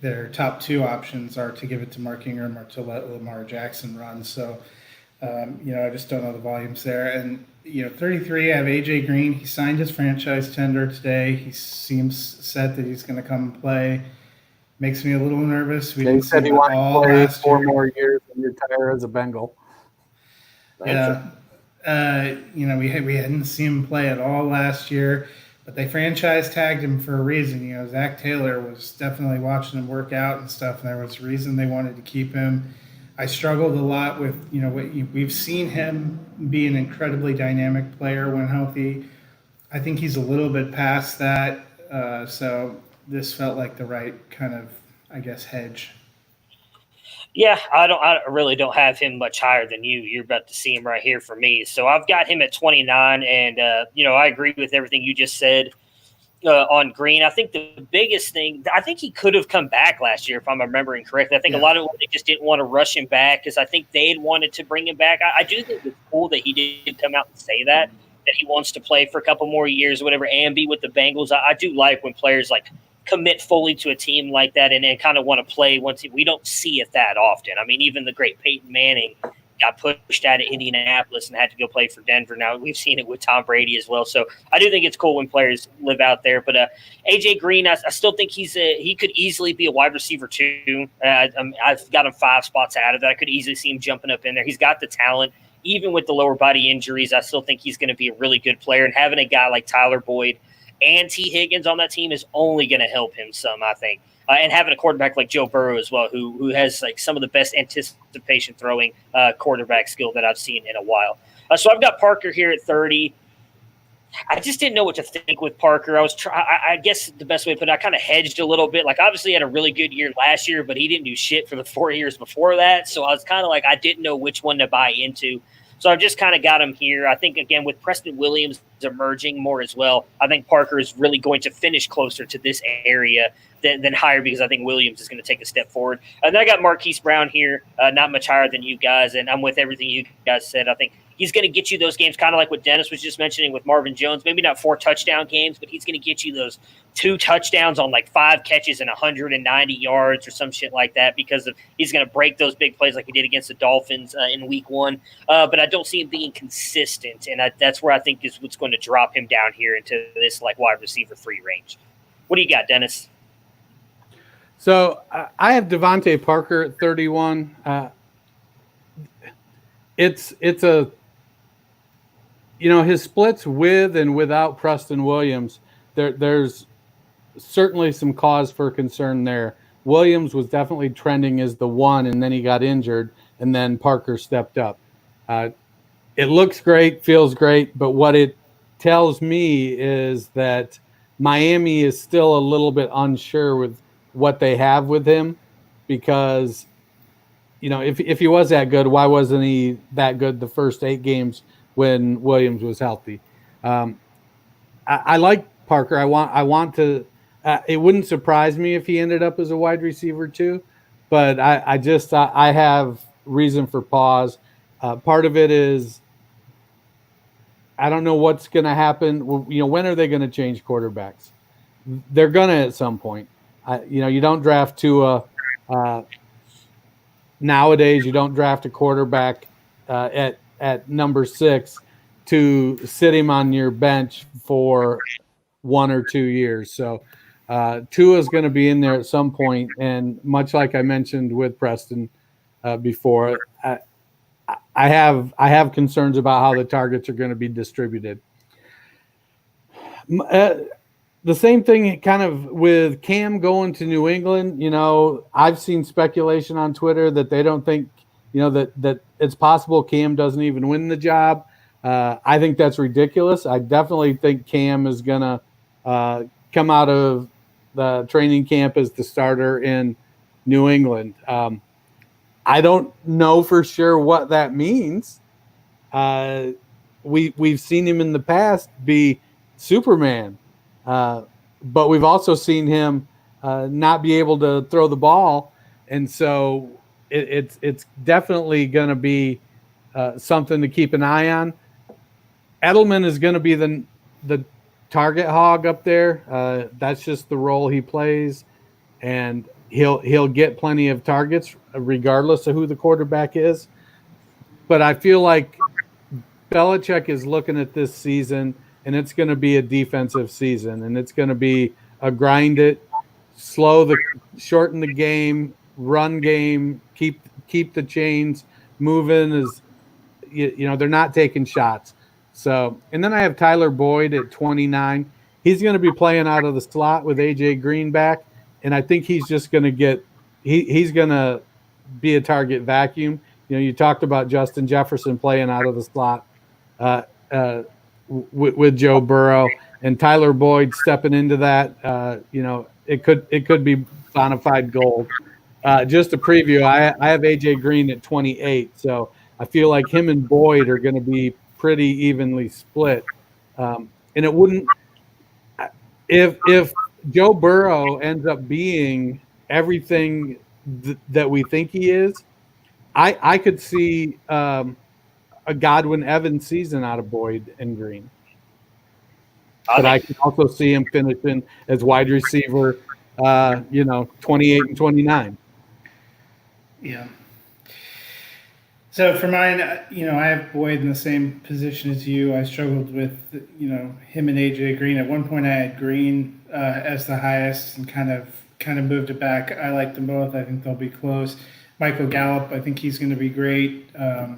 Their top two options are to give it to Mark Ingram or to let Lamar Jackson run. So, I just don't know the volumes there. And 33, I have AJ Green. He signed his franchise tender today. He seems set that he's going to come and play. Makes me a little nervous. He said he wanted to play 4 more years and retire as a Bengal. Yeah. We hadn't seen him play at all last year, but they franchise tagged him for a reason. Zach Taylor was definitely watching him work out and stuff, and there was a reason they wanted to keep him. I struggled a lot with, we've seen him be an incredibly dynamic player when healthy. I think he's a little bit past that. So this felt like the right kind of, hedge. Yeah, I really don't have him much higher than you. You're about to see him right here for me. So I've got him at 29, and I agree with everything you just said on Green. I think the biggest thing, I think he could have come back last year if I'm remembering correctly. I think a lot of they just didn't want to rush him back because I think they had wanted to bring him back. I do think it's cool that he did come out and say that he wants to play for a couple more years or whatever and be with the Bengals. I do like when players commit fully to a team like that and kind of want to play once. We don't see it that often. I mean, even the great Peyton Manning got pushed out of Indianapolis and had to go play for Denver. Now we've seen it with Tom Brady as well. So I do think it's cool when players live out there. But AJ Green, I still think he could easily be a wide receiver too. I've got him 5 spots out of that. I could easily see him jumping up in there. He's got the talent. Even with the lower body injuries, I still think he's going to be a really good player. And having a guy like Tyler Boyd and T. Higgins on that team is only going to help him some, I think. And having a quarterback like Joe Burrow as well, who has some of the best anticipation throwing quarterback skill that I've seen in a while. So I've got Parker here at 30. I just didn't know what to think with Parker. I guess the best way to put it, I kind of hedged a little bit. Obviously he had a really good year last year, but he didn't do shit for the 4 years before that. So I was kind of I didn't know which one to buy into. So I've just kind of got him here. I think, again, with Preston Williams emerging more as well, I think Parker is really going to finish closer to this area than higher because I think Williams is going to take a step forward. And then I got Marquise Brown here, not much higher than you guys, and I'm with everything you guys said. I think he's going to get you those games, kind of like what Dennis was just mentioning with Marvin Jones. Maybe not 4 touchdown games, but he's going to get you those 2 touchdowns on 5 catches and 190 yards or some shit like that because he's going to break those big plays like he did against the Dolphins in week 1. But I don't see him being consistent, and that's where I think is what's going to drop him down here into this wide receiver free range. What do you got, Dennis? So I have Devontae Parker at 31. It's a his splits with and without Preston Williams. There's certainly some cause for concern there. Williams was definitely trending as the one, and then he got injured, and then Parker stepped up. It looks great, feels great, but what it tells me is that Miami is still a little bit unsure with what they have with him because, if he was that good, why wasn't he that good the first 8 games when Williams was healthy? I like Parker. I want to. It wouldn't surprise me if he ended up as a wide receiver too, but I have reason for pause. Part of it is I don't know what's going to happen. When are they going to change quarterbacks? They're going to at some point. You don't draft Tua. Nowadays, you don't draft a quarterback at number 6 to sit him on your bench for 1 or 2 years. So Tua is going to be in there at some point, and much like I mentioned with Preston before, I have concerns about how the targets are going to be distributed. The same thing kind of with Cam going to New England. I've seen speculation on Twitter that they don't think, that it's possible Cam doesn't even win the job. I think that's ridiculous. I definitely think Cam is going to come out of the training camp as the starter in New England. I don't know for sure what that means. We've seen him in the past be Superman. But we've also seen him not be able to throw the ball. And so it's definitely going to be something to keep an eye on. Edelman is going to be the target hog up there. That's just the role he plays, and he'll get plenty of targets regardless of who the quarterback is. But I feel like Belichick is looking at this season, and it's going to be a defensive season, and it's going to be a grind it, shorten the game, run game, keep the chains moving. As they're not taking shots. So, and then I have Tyler Boyd at 29. He's going to be playing out of the slot with AJ Green back, and I think he's just going to he's going to be a target vacuum. You talked about Justin Jefferson playing out of the slot with Joe Burrow, and Tyler Boyd stepping into that. It could be bona fide gold. Just a preview, I have AJ Green at 28, so I feel like him and Boyd are going to be pretty evenly split. And it wouldn't if Joe Burrow ends up being everything that we think he is. I could see a Godwin Evans season out of Boyd and Green. But I can also see him finishing as wide receiver, 28 and 29. Yeah. So for mine, I have Boyd in the same position as you. I struggled with, him and AJ Green. At one point, I had Green as the highest and kind of moved it back. I like them both. I think they'll be close. Michael Gallup, I think he's going to be great. I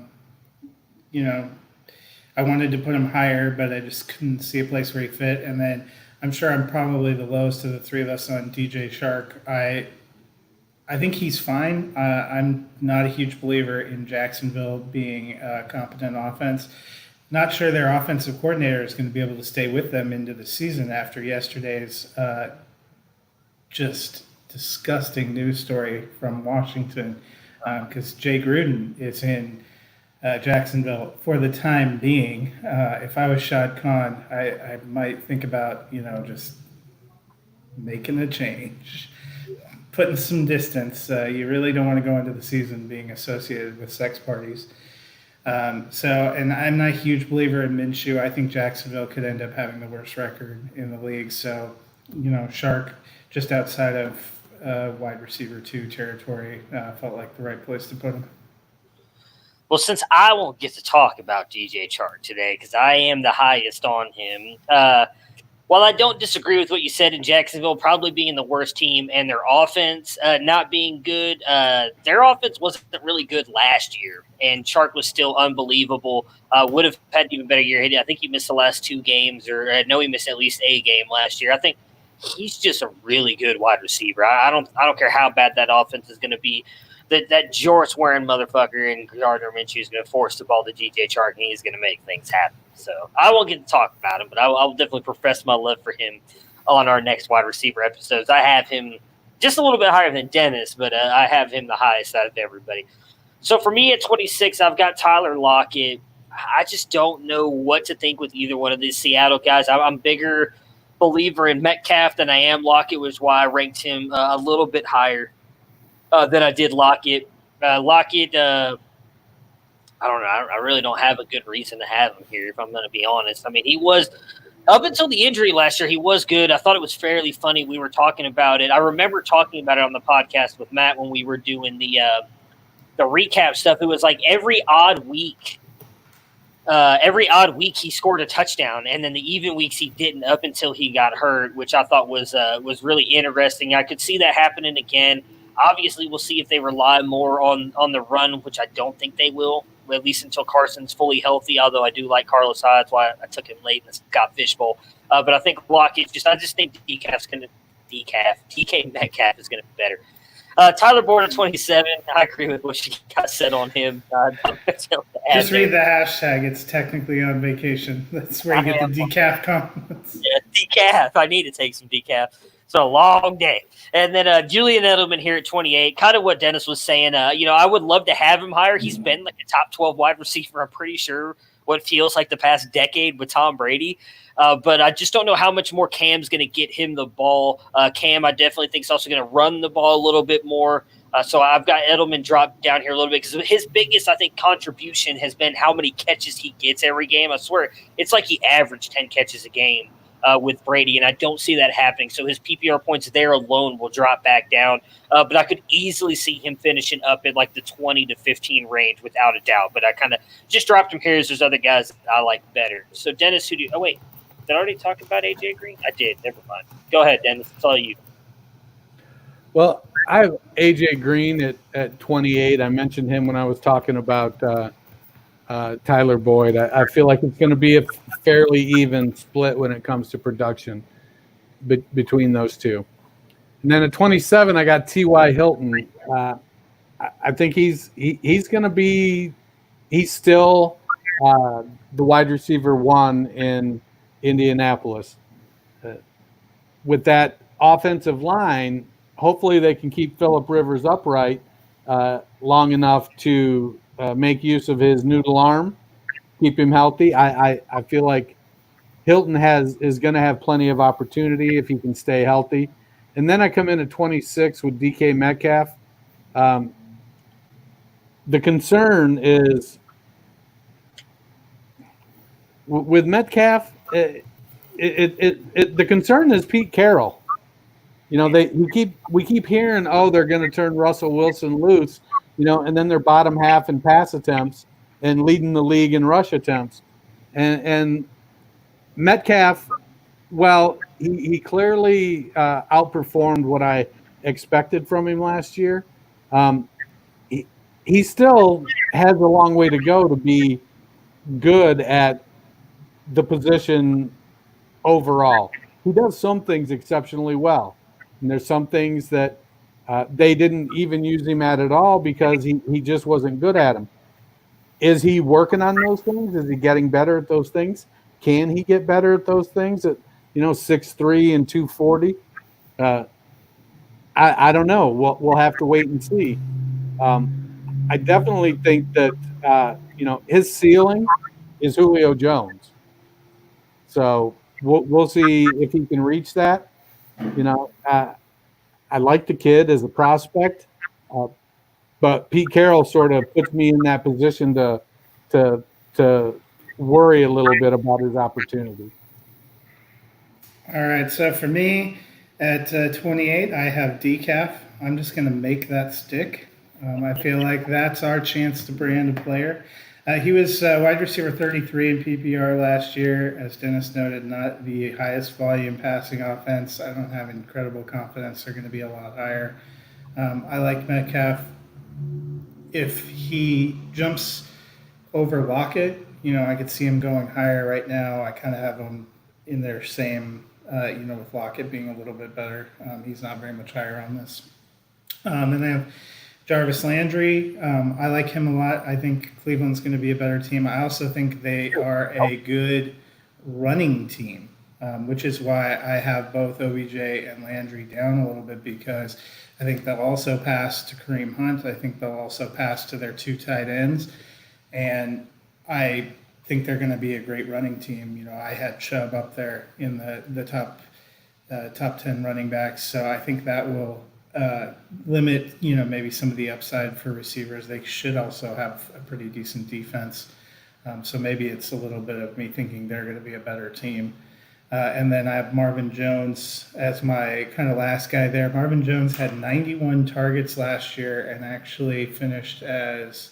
wanted to put him higher, but I just couldn't see a place where he fit. And then I'm sure I'm probably the lowest of the three of us on DJ Chark. I think he's fine. I'm not a huge believer in Jacksonville being a competent offense. Not sure their offensive coordinator is going to be able to stay with them into the season after yesterday's just disgusting news story from Washington, because Jay Gruden is in Jacksonville for the time being. If I was Shad Khan, I might think about, just making a change. Putting some distance. You really don't want to go into the season being associated with sex parties. And I'm not a huge believer in Minshew. I think Jacksonville could end up having the worst record in the league. So, Chark just outside of wide receiver 2 territory felt like the right place to put him. Well, since I won't get to talk about DJ Chark today because I am the highest on him, while I don't disagree with what you said in Jacksonville, probably being the worst team and their offense not being good, their offense wasn't really good last year, and Chark was still unbelievable. Would have had an even better year. I think he missed the last 2 games, or I know he missed at least a game last year. I think he's just a really good wide receiver. I don't care how bad that offense is going to be. That jorts wearing motherfucker and Gardner Minshew is going to force the ball to DJ Chark, and he's going to make things happen. So I won't get to talk about him, but I'll definitely profess my love for him on our next wide receiver episodes. I have him just a little bit higher than Dennis, but I have him the highest out of everybody. So for me at 26, I've got Tyler Lockett. I just don't know what to think with either one of these Seattle guys. I'm bigger believer in Metcalf than I am Lockett, which is why I ranked him a little bit higher than I did Lockett. Lockett, I don't know. I really don't have a good reason to have him here, if I'm going to be honest. I mean, he was – up until the injury last year, he was good. I thought it was fairly funny. We were talking about it. I remember talking about it on the podcast with Matt when we were doing the recap stuff. It was like every odd week he scored a touchdown, and then the even weeks he didn't up until he got hurt, which I thought was really interesting. I could see that happening again. Obviously, we'll see if they rely more on the run, which I don't think they will, at least until Carson's fully healthy, although I do like Carlos Hyde. That's why I took him late in the Scott Fishbowl. But I think Lockett, I just think DK Metcalf is going to be better. Tyler Boyd at 27. I agree with what you got said on him. Just read the hashtag. It's technically on vacation. That's where you get the decaf comments. Yeah, decaf. I need to take some decaf. It's a long day. And then Julian Edelman here at 28, kind of what Dennis was saying. I would love to have him higher. He's been like a top 12 wide receiver, I'm pretty sure, what feels like the past decade with Tom Brady. But I just don't know how much more Cam's going to get him the ball. Cam, I definitely think, is also going to run the ball a little bit more. So I've got Edelman dropped down here a little bit because his biggest, I think, contribution has been how many catches he gets every game. I swear, it's like he averaged 10 catches a game with Brady, and I don't see that happening. So his PPR points there alone will drop back down. But I could easily see him finishing up at like the 20 to 15 range without a doubt. But I kind of just dropped him here as there's other guys that I like better. So Dennis, who do you – oh, wait. Did I already talk about A.J. Green? I did. Never mind. Go ahead, Dennis. It's all you. Well, I have A.J. Green at 28. I mentioned him when I was talking about Tyler Boyd. I feel like it's going to be a fairly even split when it comes to production between those two. And then at 27, I got T.Y. Hilton. I think he's going to be – he's still the wide receiver one in Indianapolis. With that offensive line, hopefully they can keep Phillip Rivers upright long enough to make use of his noodle arm, keep him healthy. I feel like Hilton is going to have plenty of opportunity if he can stay healthy. And then I come in at 26 with DK Metcalf. The concern is with Metcalf, the concern is Pete Carroll. You know, we keep hearing, they're going to turn Russell Wilson loose, you know, and then they're bottom half in pass attempts and leading the league in rush attempts. And Metcalf, well, he clearly outperformed what I expected from him last year. He still has a long way to go to be good at the position overall. He does some things exceptionally well. And there's some things that they didn't even use him at all because he just wasn't good at them. Is he working on those things? Is he getting better at those things? Can he get better at those things at, 6'3" and 240? I don't know. We'll have to wait and see. I definitely think that, his ceiling is Julio Jones. So we'll see if he can reach that. I like the kid as a prospect, but Pete Carroll sort of puts me in that position to worry a little bit about his opportunity. All right, so for me at 28, I have Decaf. I'm just going to make that stick. I feel like that's our chance to brand a player. He was wide receiver 33 in PPR last year. As Dennis noted, not the highest volume passing offense. I don't have incredible confidence they're going to be a lot higher. I like Metcalf. If he jumps over Lockett, I could see him going higher right now. I kind of have him in their same, with Lockett being a little bit better. He's not very much higher on this. And I have Jarvis Landry. I like him a lot. I think Cleveland's going to be a better team. I also think they are a good running team, which is why I have both OBJ and Landry down a little bit, because I think they'll also pass to Kareem Hunt. I think they'll also pass to their two tight ends. And I think they're going to be a great running team. I had Chubb up there in the top 10 running backs. So I think that will limit, maybe some of the upside for receivers. They should also have a pretty decent defense. So maybe it's a little bit of me thinking they're going to be a better team. And then I have Marvin Jones as my kind of last guy there. Marvin Jones had 91 targets last year and actually finished as,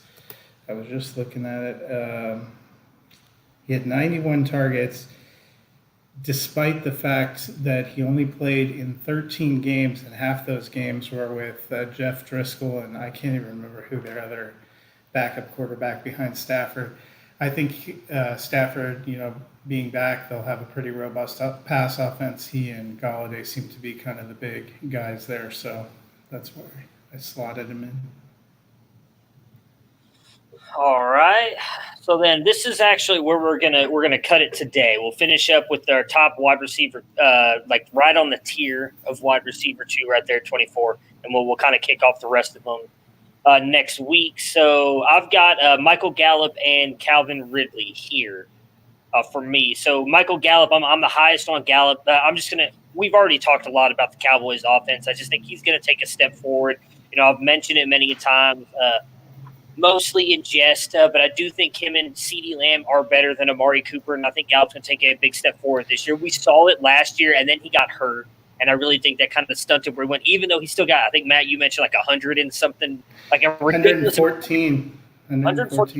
I was just looking at it, he had 91 targets, despite the fact that he only played in 13 games, and half those games were with Jeff Driscoll, and I can't even remember who their other backup quarterback behind Stafford. I think Stafford, being back, they'll have a pretty robust pass offense. He and Golladay seem to be kind of the big guys there, so that's where I slotted him in. All right. So then this is actually where we're gonna cut it today. We'll finish up with our top wide receiver, like right on the tier of wide receiver 2 right there, 24, and we'll kind of kick off the rest of them next week. So I've got Michael Gallup and Calvin Ridley here. for me. So Michael Gallup, I'm the highest on Gallup. We've already talked a lot about the Cowboys offense. I just think he's going to take a step forward. I've mentioned it many times, mostly in jest, but I do think him and CeeDee Lamb are better than Amari Cooper, and I think Gallup's going to take a big step forward this year. We saw it last year, and then he got hurt, and I really think that kind of stunted where he went, even though he still got, I think, Matt, you mentioned like 100 and something, like a ridiculous 114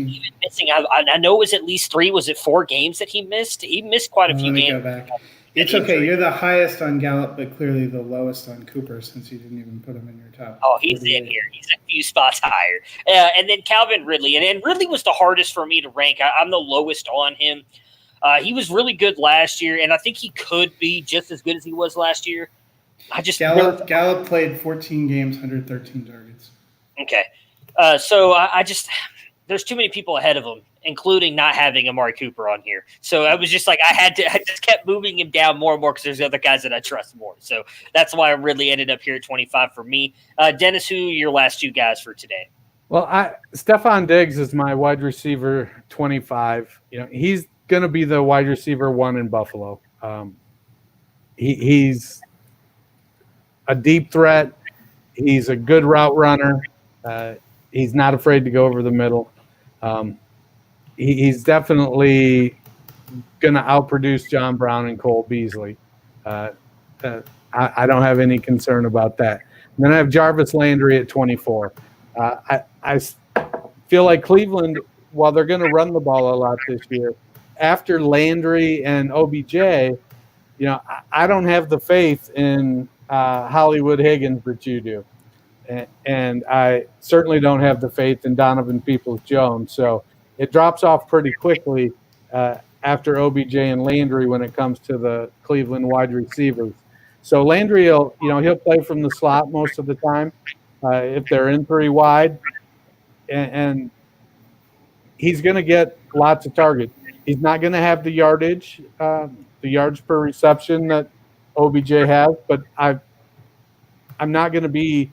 even missing. I know it was at least 3. Was it 4 games that he missed? He missed quite a few games. Go back. It's okay. You're the highest on Gallup, but clearly the lowest on Cooper since you didn't even put him in your top. Oh, he's in here. He's a few spots higher. And then Calvin Ridley. And Ridley was the hardest for me to rank. I'm the lowest on him. He was really good last year, and I think he could be just as good as he was last year. Gallup played 14 games, 113 targets. Okay. So I just – there's too many people ahead of him, including not having Amari Cooper on here. So I was just like, I just kept moving him down more and more because there's other guys that I trust more. So that's why I really ended up here at 25 for me. Dennis, who are your last 2 guys for today? Well, Stephon Diggs is my wide receiver 25. He's going to be the wide receiver 1 in Buffalo. He's a deep threat. He's a good route runner. He's not afraid to go over the middle. He's definitely going to outproduce John Brown and Cole Beasley. I don't have any concern about that. And then I have Jarvis Landry at 24. I feel like Cleveland, while they're going to run the ball a lot this year, after Landry and OBJ, I don't have the faith in Hollywood Higgins that you do. And I certainly don't have the faith in Donovan Peoples-Jones. So it drops off pretty quickly after OBJ and Landry when it comes to the Cleveland wide receivers. So Landry, he'll play from the slot most of the time if they're in 3 wide. And he's going to get lots of targets. He's not going to have the yardage, the yards per reception that OBJ has, but I'm not going to be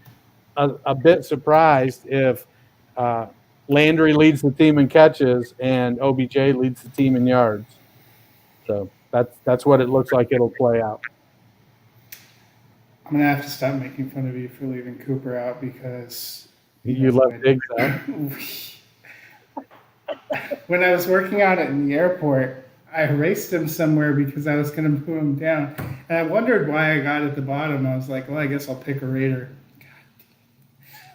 a bit surprised if Landry leads the team in catches and OBJ leads the team in yards. So that's what it looks like it'll play out. I'm going to have to stop making fun of you for leaving Cooper out because you left Diggs out. When I was working on it in the airport, I erased him somewhere because I was going to move him down. And I wondered why I got at the bottom. I was like, well, I guess I'll pick a Raider.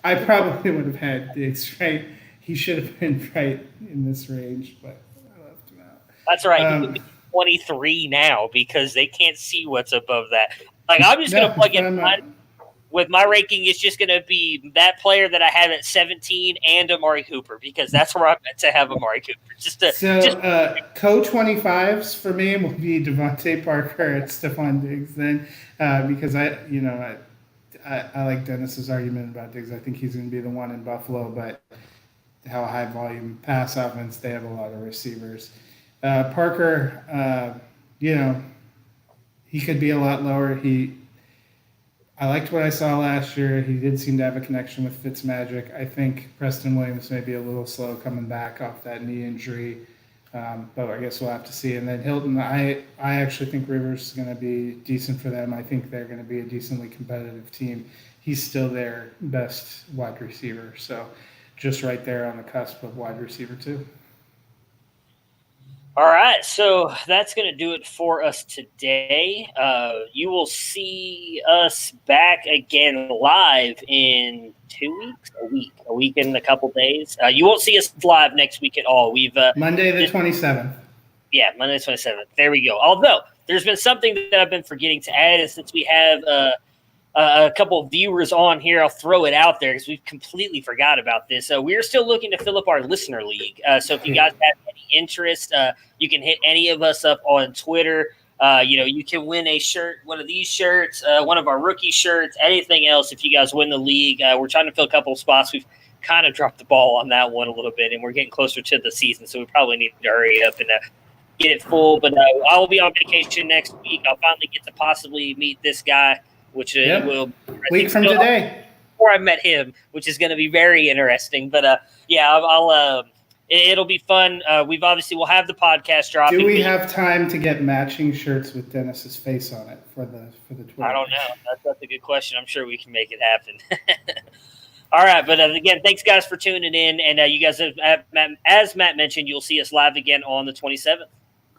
I probably would have had Diggs, right? He should have been right in this range, but I left him out. That's right. He would be 23 now because they can't see what's above that. Like, I'm just going to plug in with my ranking. It's just going to be that player that I have at 17 and Amari Cooper because that's where I'm meant to have Amari Cooper. Co-25s for me will be Devontae Parker at Stephon Diggs then because I like Dennis's argument about Diggs. I think he's going to be the one in Buffalo, but how high volume pass offense, they have a lot of receivers. Parker, he could be a lot lower. I liked what I saw last year. He did seem to have a connection with Fitzmagic. I think Preston Williams may be a little slow coming back off that knee injury, but I guess we'll have to see. And then Hilton, I actually think Rivers is going to be decent for them. I think they're going to be a decently competitive team. He's still their best wide receiver, so just right there on the cusp of wide receiver 2. All right, so that's going to do it for us today. You will see us back again live in 2 weeks, a week and a couple days. You won't see us live next week at all. Monday the 27th. Yeah, Monday the 27th. There we go. Although there's been something that I've been forgetting to add, and since we have a couple of viewers on here, I'll throw it out there because we've completely forgot about this. We're still looking to fill up our listener league. So if you guys have any interest, you can hit any of us up on Twitter. You can win a shirt, one of these shirts, one of our rookie shirts, anything else if you guys win the league. We're trying to fill a couple of spots. We've kind of dropped the ball on that one a little bit, and we're getting closer to the season, so we probably need to hurry up and get it full. But I will be on vacation next week. I'll finally get to possibly meet this guy, which will week from today. Before I met him, which is going to be very interesting. But I'll It'll be fun. We'll have the podcast dropping. Do we have time to get matching shirts with Dennis's face on it for the Twitter? I don't know. That's a good question. I'm sure we can make it happen. All right, but again, thanks guys for tuning in, and you guys have, as Matt mentioned, you'll see us live again on the 27th.